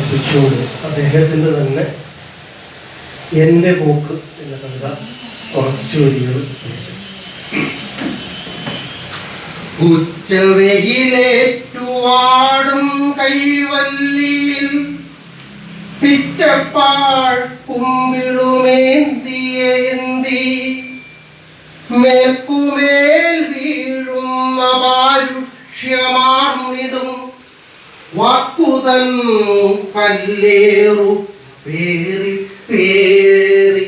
സൂചിപ്പിച്ചുകൊണ്ട് അദ്ദേഹത്തിൻ്റെ തന്നെ എൻ്റെ പോക്ക് എന്ന കവിത കുറച്ച് വരികൾ പഠിച്ചു. ഉച്ചവെയിലേറ്റുവാടും കൈവല്ലിയിൽ പിച്ചപ്പാൾ കുമ്പിളുമേന്തിയേന്തി മേൽക്കുമേൽ വീഴുന്ന പാരുഷ്യമാർന്നിടും വാക്കുതൻ കല്ലേറു പേറി പേറി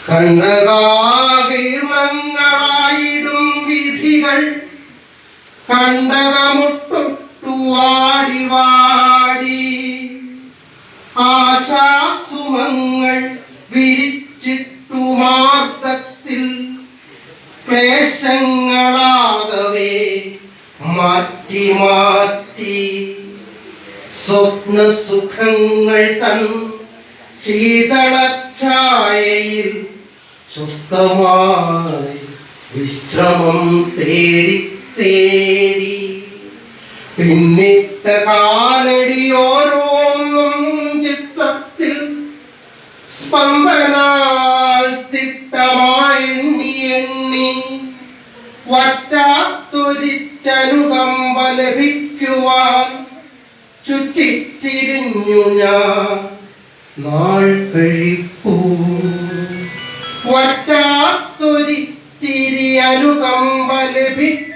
കണ്ടകാകീർണങ്ങളായിടും വിധികൾ കണ്ടകമുട്ടൊട്ടു വാടി വാടി ആശാസുമങ്ങൾ വിരിച്ചിട്ടു മാർഗത്തിൽ ക്ലേശങ്ങളാകവേ മാറ്റി മാറ്റി സ്വപ്ന സുഖങ്ങൾ തൻ ശീതളഛായയിൽ സ്വസ്ഥമായി വിശ്രമം തേടി തേടി പിന്നിട്ട കാലടി ഓരോന്നും ചിത്തത്തിൽ സ്പന്ദനാൽ തിട്ടമായി എണ്ണി വറ്റാത്തൊരിറ്റനുകമ്പ ലഭിക്കുവാൻ ചുറ്റിത്തിരിഞ്ഞു ഞാൻ നാൾ കഴിപ്പൂ. വറ്റാത്തൊരിത്തിരി അനുകമ്പ ലഭിക്കും